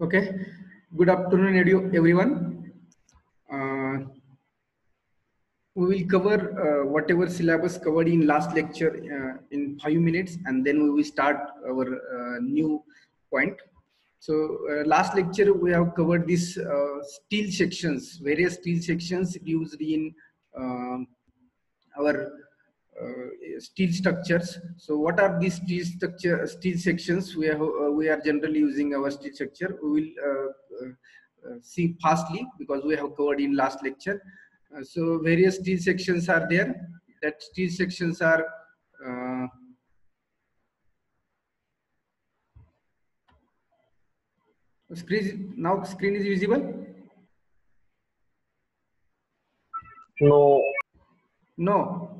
Okay, good afternoon, everyone. We will cover whatever syllabus covered in last lecture in 5 minutes, and then we will start our new point. So last lecture we have covered these steel sections, various steel sections used in our steel structures. So what are these steel sections? We are generally using our steel structure. We will see fastly because we have covered in last lecture. So various steel sections are there. That steel sections are screen is visible. No. No.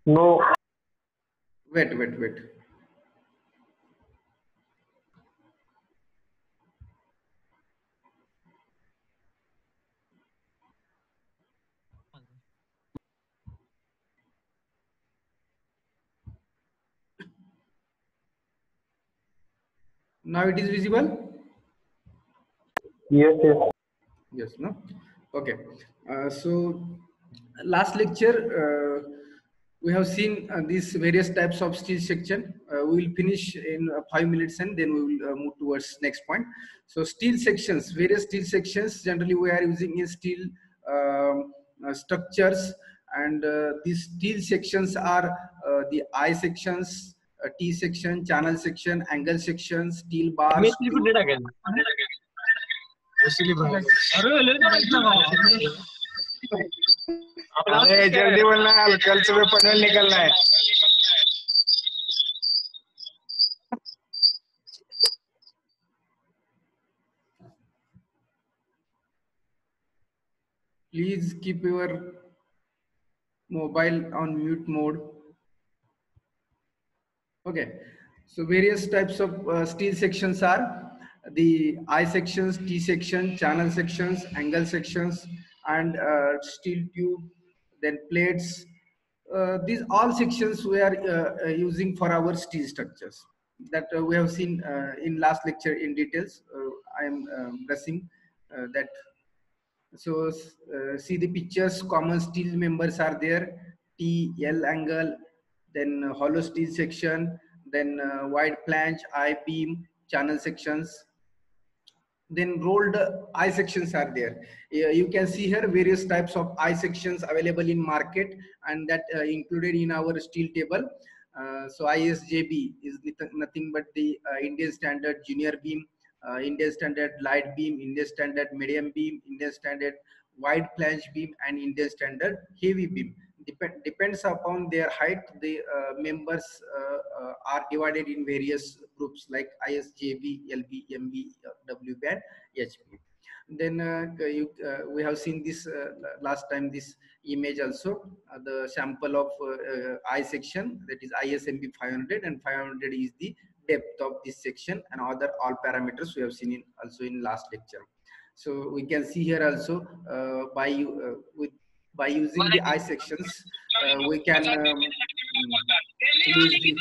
No. Wait. Now it is visible. Yes. Yes, no? Okay. So last lecture, we have seen these various types of steel section. We will finish in 5 minutes and then we will move towards next point. So steel sections, various steel sections, generally we are using in steel structures, and these steel sections are the I sections, T section, channel section, angle section, steel bars, अरे जल्दी बोलना, कल सुबह पनवेल निकलना है. Please keep your mobile on mute mode. Okay, so various types of steel sections are the I sections, T section, channel sections, angle sections, and steel tube, then plates. These all sections we are using for our steel structures that we have seen in last lecture in details. I am pressing that. So see the pictures, common steel members are there, T, L angle, then hollow steel section, then wide flange, I beam, channel sections, then rolled I sections are there. You can see here various types of I sections available in market, and that included in our steel table. So ISJB is nothing but the Indian standard junior beam, Indian standard light beam, Indian standard medium beam, Indian standard wide flange beam, and Indian standard heavy beam. Depends upon their height, the members are divided in various groups like ISJB, LB, MB, W band, HP. Then we have seen this last time, this image also, the sample of I section, that is ISMB 500, and 500 is the depth of this section, and other all parameters we have seen in also in last lecture. So we can see here also by using the I sections, we can use the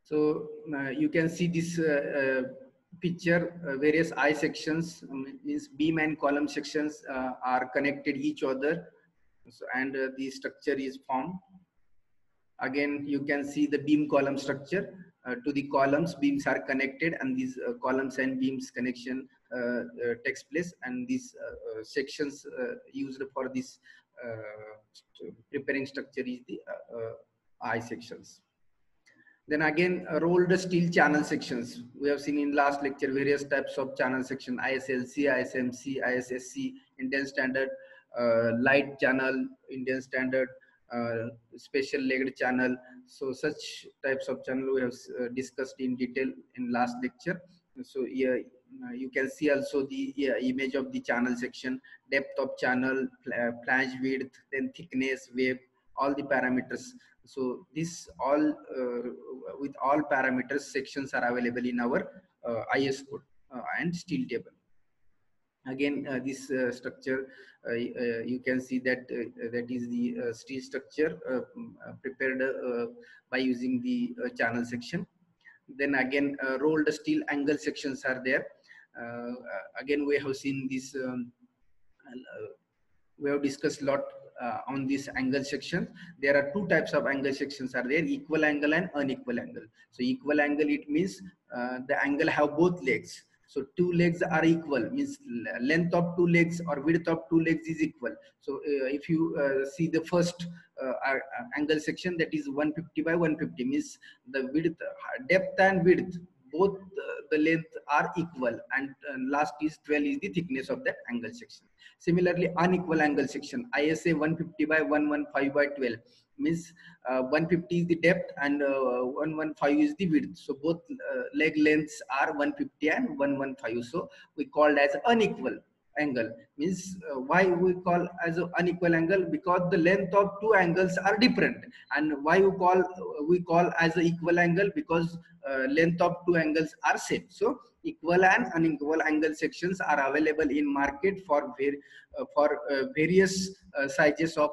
so you can see this picture, various I sections, means beam and column sections are connected each other, so, and the structure is formed. Again, you can see the beam column structure. To the columns, beams are connected, and these columns and beams connection takes place, and these sections used for this preparing structure is the I sections. Then again, rolled steel channel sections. We have seen in last lecture various types of channel section: ISLC, ISMC, ISSC, Indian standard, light channel, Indian standard, special legged channel. So such types of channel we have discussed in detail in last lecture. So here you can see also the image of the channel section, depth of channel, flange width, then thickness, wave, all the parameters. So this all with all parameters sections are available in our IS code and steel table. Again, this structure, you can see that that is the steel structure prepared by using the channel section. Then again, rolled steel angle sections are there. Again, we have seen this. We have discussed a lot on this angle section. There are two types of angle sections are there: equal angle and unequal angle. So equal angle, it means the angle have both legs. So two legs are equal, means length of two legs or width of two legs is equal. So if you see the first angle section, that is 150 by 150, means the width, depth and width, both the length are equal, and last is 12 is the thickness of that angle section. Similarly, unequal angle section, ISA 150 by 115 by 12, means 150 is the depth and 115 is the width. So both leg lengths are 150 and 115. So we called as unequal angle. Means why we call as an unequal angle? Because the length of two angles are different. And why we call as an equal angle? Because length of two angles are same. So equal and unequal angle sections are available in market for various sizes of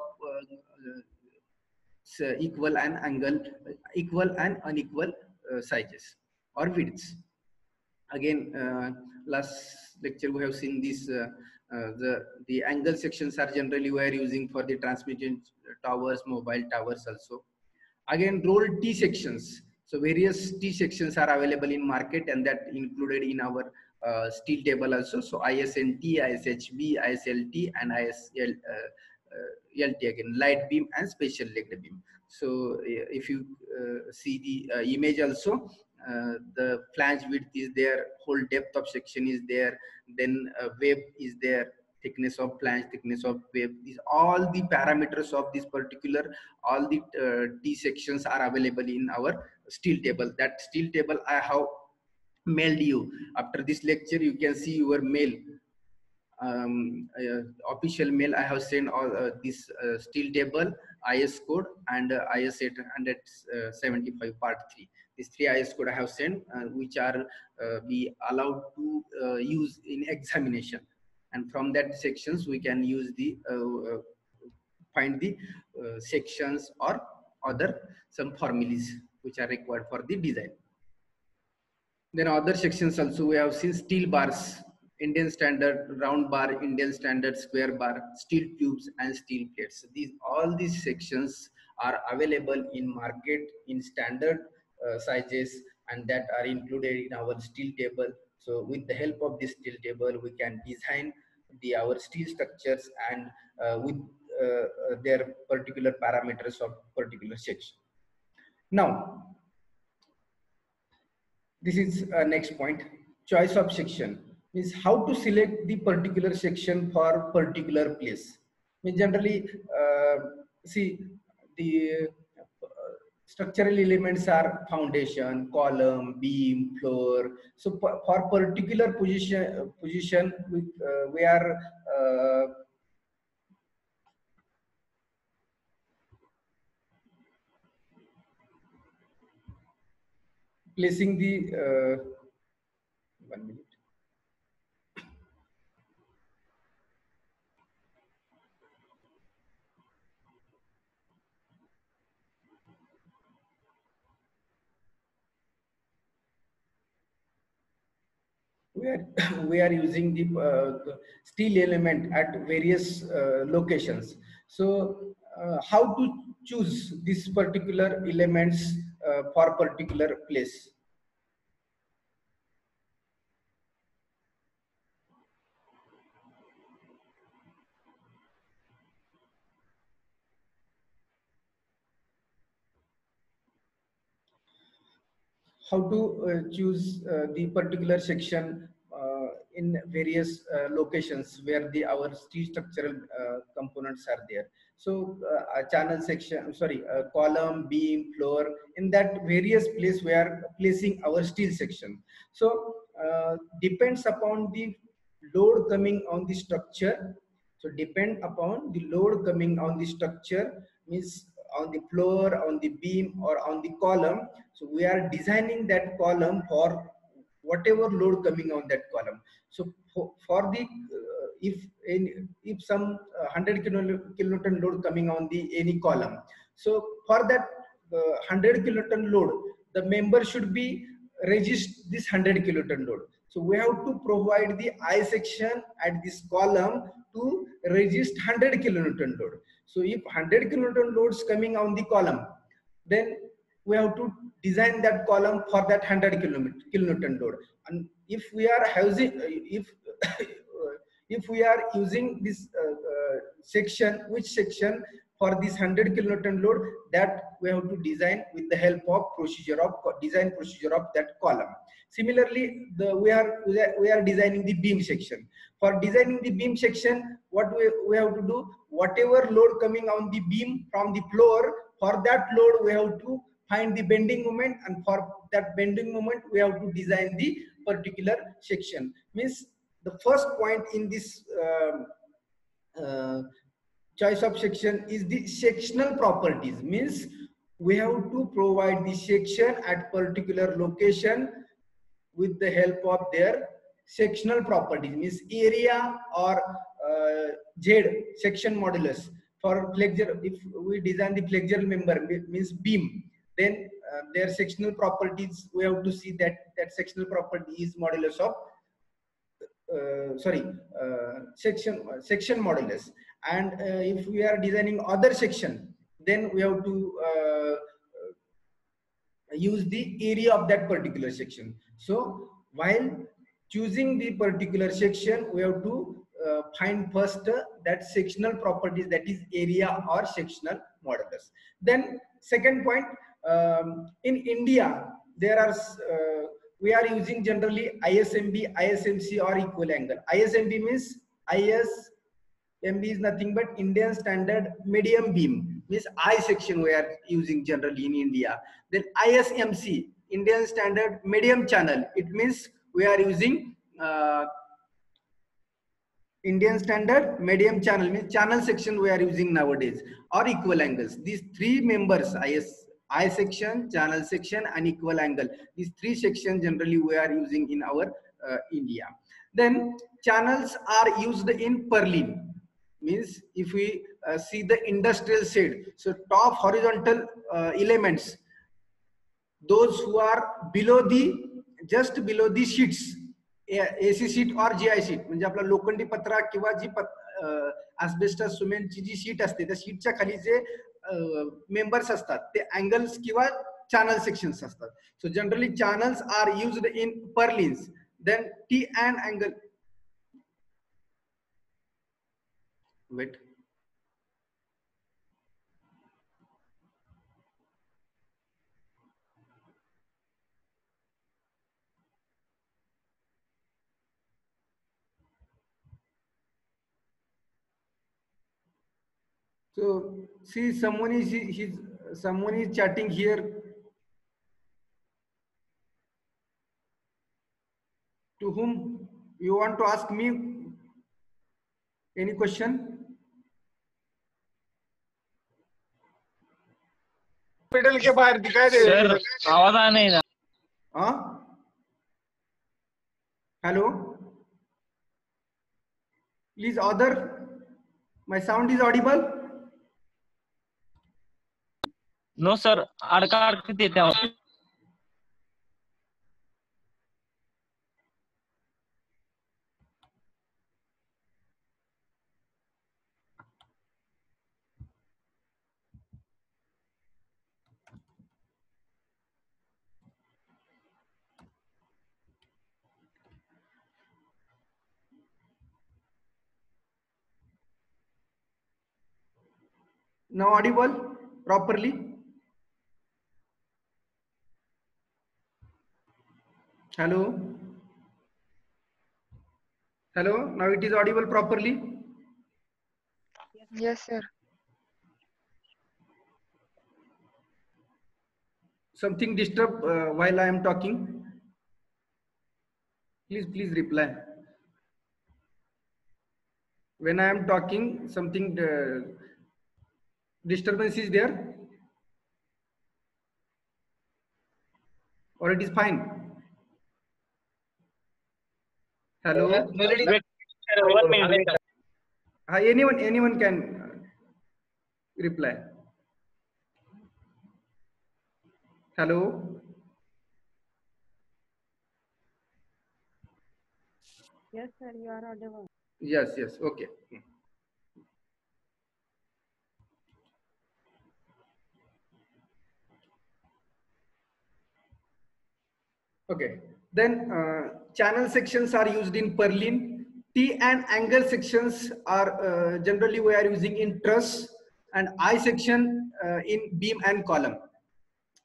equal and unequal sizes or widths. Again, last lecture we have seen this. The angle sections are generally we are using for the transmission towers, mobile towers also. Again, rolled T sections. So various T sections are available in market, and that included in our steel table also. So ISNT, ISHB, ISLT, and ISL. LT again, light beam and special legged beam. So if you see the image also, the flange width is there, whole depth of section is there, then web is there, thickness of flange, thickness of web, these all the parameters of this particular, all the T sections are available in our steel table. That steel table I have mailed you. After this lecture, you can see your mail. Official mail I have sent all this steel table, IS code, and IS 875 part 3. These three IS code I have sent, which are be allowed to use in examination, and from that sections we can use the find the sections or other some formulas which are required for the design. Then other sections also we have seen: steel bars, Indian standard round bar, Indian standard square bar, steel tubes, and steel plates. All these sections are available in market in standard sizes, and that are included in our steel table. So with the help of this steel table, we can design our steel structures and with their particular parameters of particular section. Now, this is next point. Choice of section means how to select the particular section for particular place. Means generally, see, the structural elements are foundation, column, beam, floor. So for particular position we are placing the 1 minute. We are using the steel element at various locations. So how to choose these particular elements for particular place? How to choose the particular section in various locations where our steel structural components are there. So a channel section, sorry, a column, beam, floor, in that various place we are placing our steel section. So depends upon the load coming on the structure. So depend upon the load coming on the structure, means on the floor, on the beam, or on the column. So we are designing that column for whatever load coming on that column. So for the if some 100 kilonewton load coming on the any column, so for that 100 kilonewton load, the member should be resist this 100 kiloton load. So we have to provide the I section at this column to resist 100 kilonewton load. So if 100 kilonewton loads coming on the column, then we have to design that column for that 100 kilonewton load. And if we are using if we are using this section, which section for this 100 kilonewton load, that we have to design with the help of design procedure of that column. Similarly, we are designing the beam section. For designing the beam section, what we have to do, whatever load coming on the beam from the floor, for that load we have to find the bending moment, and for that bending moment we have to design the particular section. Means the first point in this choice of section is the sectional properties. Means we have to provide the section at particular location with the help of their sectional properties. Means area or Z section modulus. For flexure, if we design the flexural member, means beam, then their sectional properties, we have to see that sectional property is modulus of section modulus. And if we are designing other section, then we have to use the area of that particular section. So while choosing the particular section, we have to find first that sectional properties, that is area or sectional modulus. Then second point, in India there are we are using generally ISMB, ISMC or equal angle. ISMB means ISMB is nothing but Indian Standard Medium Beam, means I section we are using generally in India. Then ISMC, Indian Standard Medium Channel, it means we are using Indian Standard Medium Channel, means channel section we are using nowadays, or equal angles. These three members, I section, channel section and equal angle, these three sections generally we are using in our India. Then channels are used in purlin, means if we see the industrial shade, so top horizontal elements, those who are below the, just below the sheets, AC sheet or GI sheet, म्हणजे आपला लोखंडी पत्रा किंवा जी asbestos cement ची जी sheet असते, त्या शीटच्या खाली जे members असतात ते अँगल्स किंवा चॅनल सेक्शन्स असतात. So generally channels are used in purlins. Then T and angle, wait, so see someone is chatting here. To whom you want to ask me any question? Hospital के बाहर दिखाई दे sir आवाज आ नहीं रहा. हाँ, hello, please other, my sound is audible? No sir, अडकत येते आवाज. Now audible properly? Hello, hello, now it is audible properly? Yes, sir. Something disturb while I am talking? Please reply. When I am talking, something disturbance is there, or it is fine? Hello. Wait, sir, 1 minute. Anyone can reply. Hello. Yes, sir, you are audible. Yes. Okay. Okay. Then channel sections are used in purlin. T and angle sections are generally we are using in truss, and I section in beam and column.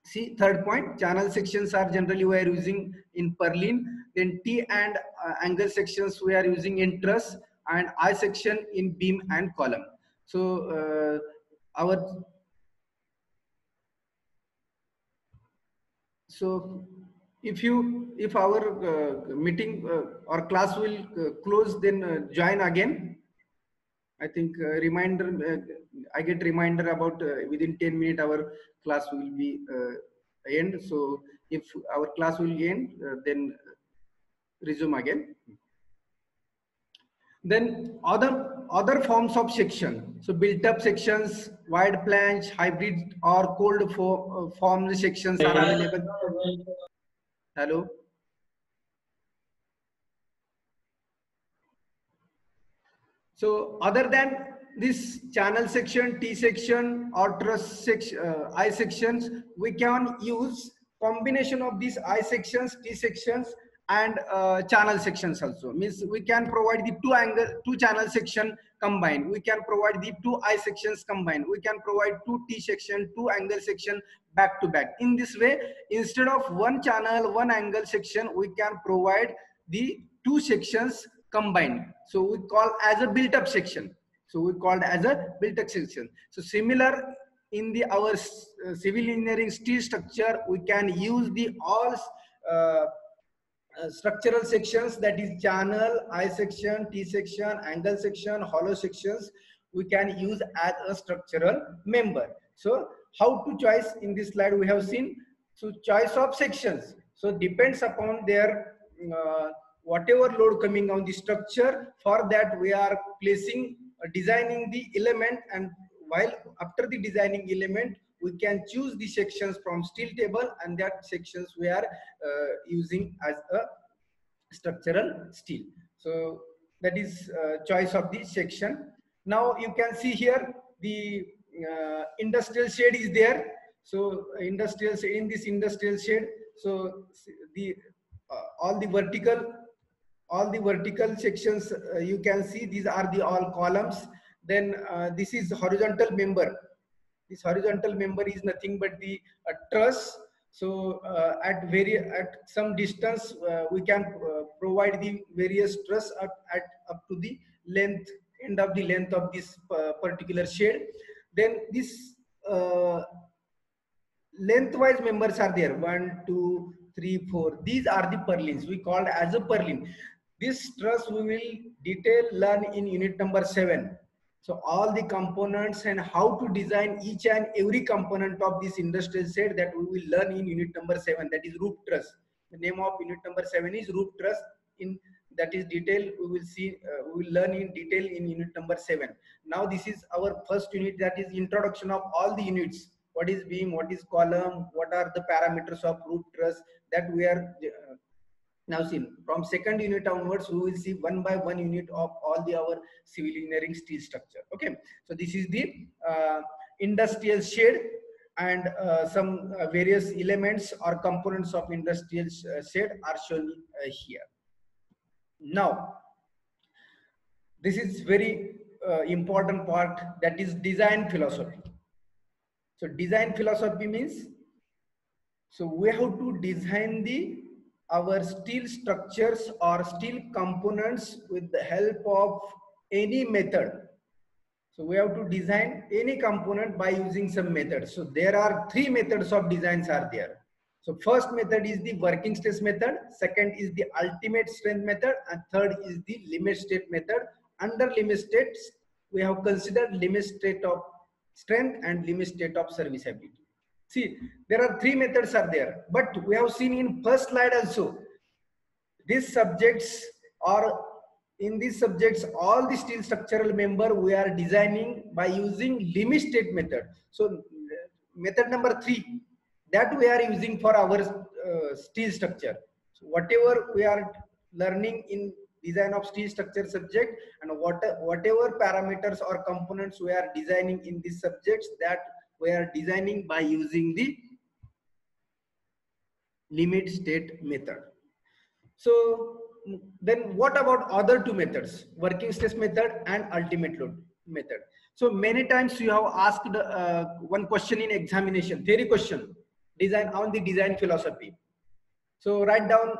See, third point, channel sections are generally we are using in purlin. Then T and angle sections we are using in truss, and I section in beam and column. So our so if our meeting or class will close, then join again. I think reminder, I get reminder about within 10 minutes our class will be end. So if our class will end, then resume again. Then other forms of section. So built up sections, wide planche, hybrid or cold formed sections are available. Hello. So other than this channel section, T section or truss section, I sections, we can use combination of these I sections, T sections and channel sections also. Means we can provide the two channel section combined. We can provide the two I sections combined. We can provide two T section, two angle section back to back. In this way, instead of one channel, one angle section, we can provide the two sections combined. So we call as a built up section. So we called as a built up section. So similar in the our civil engineering steel structure, we can use the all structural sections, that is channel, I section, T section, angle section, hollow sections, we can use as a structural member. So how to choice in this slide we have seen. So choice of sections, so depends upon their whatever load coming on the structure. For that we are placing designing the element, and while after the designing element we can choose the sections from steel table, and that sections we are using as a structural steel. So that is choice of the section. Now you can see here the industrial shade is there. So industrial in this industrial shade, so the all the vertical sections you can see, these are the all columns. Then this is horizontal member. This horizontal member is nothing but the truss. So at some distance we can provide the various truss up to the length, end of the length of this particular shade. Then this lengthwise members are there, 1 2 3 4. These are the purlins, we called as a purlin. This truss we will detail learn in unit number 7. So all the components and how to design each and every component of this industrial shade, that we will learn in unit number 7, that is roof truss. The name of unit number 7 is roof truss. In that is detail we will see, we will learn in detail in unit number 7. Now this is our first unit, that is introduction of all the units. What is beam, what is column, what are the parameters of roof truss, that we are now seen. From second unit onwards we will see one by one unit of all the our civil engineering steel structure. Okay, so this is the industrial shade, and some various elements or components of industrial shade are shown here. Now this is very important part, that is design philosophy. So design philosophy means, so we have to design our steel structures or steel components with the help of any method. So we have to design any component by using some method. So there are 3 methods of designs are there. So first method is the working stress method, second is the ultimate strength method, and third is the limit state method. Under limit states we have considered limit state of strength and limit state of serviceability. See, there are 3 methods are there, but we have seen in first slide also, these subjects or in these subjects, all the steel structural member we are designing by using limit state method. So method number 3 that we are using for our steel structure. So whatever we are learning in design of steel structure subject, and whatever parameters or components we are designing in these subjects, that we are designing by using the limit state method. So then what about other two methods, working stress method and ultimate load method? So many times you have asked one question in examination, theory question, design on the design philosophy. So write down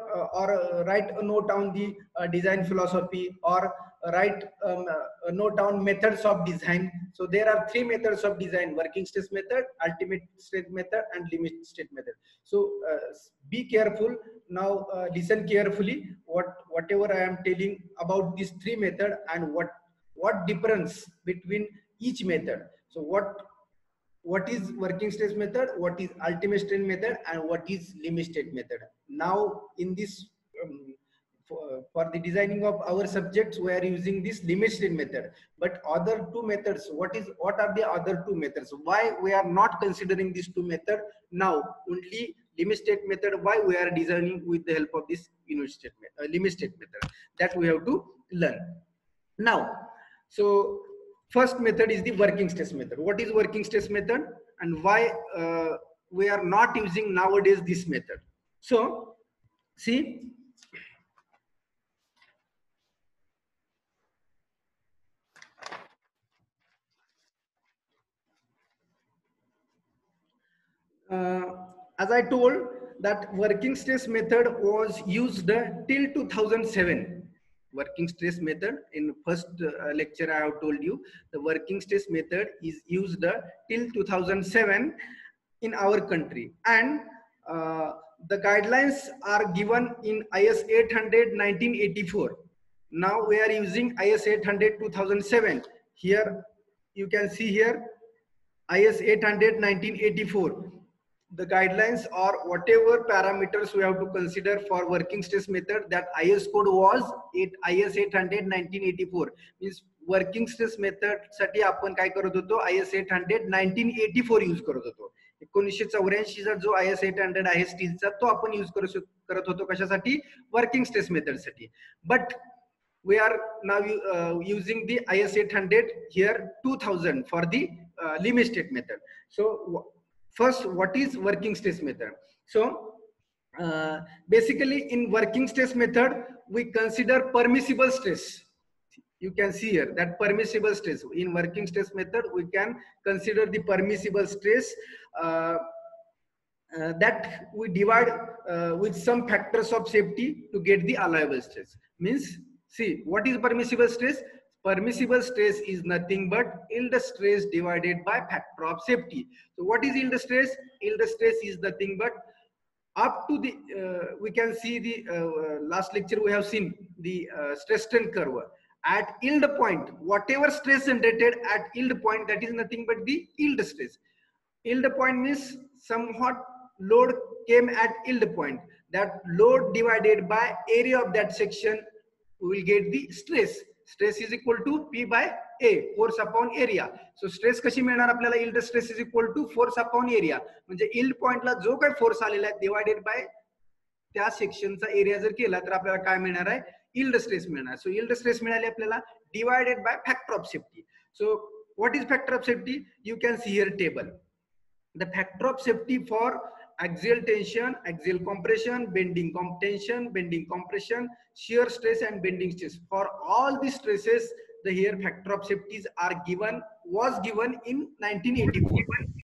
write a note on the design philosophy, or write a note down methods of design. So there are 3 methods of design: working stress method, ultimate state method, and limit state method. So be careful now, listen carefully whatever I am telling about these 3 method, and what difference between each method. So what is working stress method, what is ultimate state method, and what is limit state method. Now in this for the designing of our subjects we are using this limit state method, but other 2 methods, what are the other 2 methods, why we are not considering these 2 methods now, only limit state method, why we are designing with the help of this limit state method, that we have to learn now. So first method is the working stress method. What is working stress method, and why we are not using nowadays this method? So see, as I told, that working stress method was used till 2007. Working stress method, in first lecture I have told you, the working stress method is used till 2007 in our country, and the guidelines are given in IS 800 1984. Now we are using IS 800 2007. Here you can see here IS 800 1984. The guidelines or whatever parameters we have to consider for working stress method, that IS code was IS 800 1984. Means working stress method साठी आपण काय करत होतो, IS 800 1984 use करत होतो. 1984 चा जो IS 800 आहे स्टीलचा, तो आपण यूज करत होतो कशासाठी, वर्किंग स्ट्रेस मेथड साठी. But we are now using the IS 800 here 2000 for the limit state method. So first, what is working stress method? So basically in working stress method we consider permissible stress. You can see here that permissible stress in working stress method we can consider the permissible stress that we divide with some factors of safety to get the allowable stress. Means, see, what is permissible stress? Permissible stress is nothing but yield stress divided by factor of safety. So what is yield stress? Yield stress is nothing but up to the we can see the last lecture we have seen the stress strain curve. At yield point, whatever stress generated at yield point, that is nothing but the yield stress. Yield point means somewhat load came at yield point. That load divided by area of that section, we will get the stress. Stress is equal to P by A, force upon area. So stress कशी मिळणार आपल्याला? yield stress is equal to force upon area. म्हणजे yield point ला जो काही force आलेला आहे divided by त्या सेक्शनचा एरिया जर केला तर आपल्याला काय मिळणार आहे? yield stress मिळणार. सो yield stress मिळाली आपल्याला divided by factor of safety. So what is factor of safety? You can see here table. The factor of safety for axial tension, axial compression, bending tension, bending compression, shear stress and bending stress. For all these stresses, the here factor of safeties are given, was given in 1984.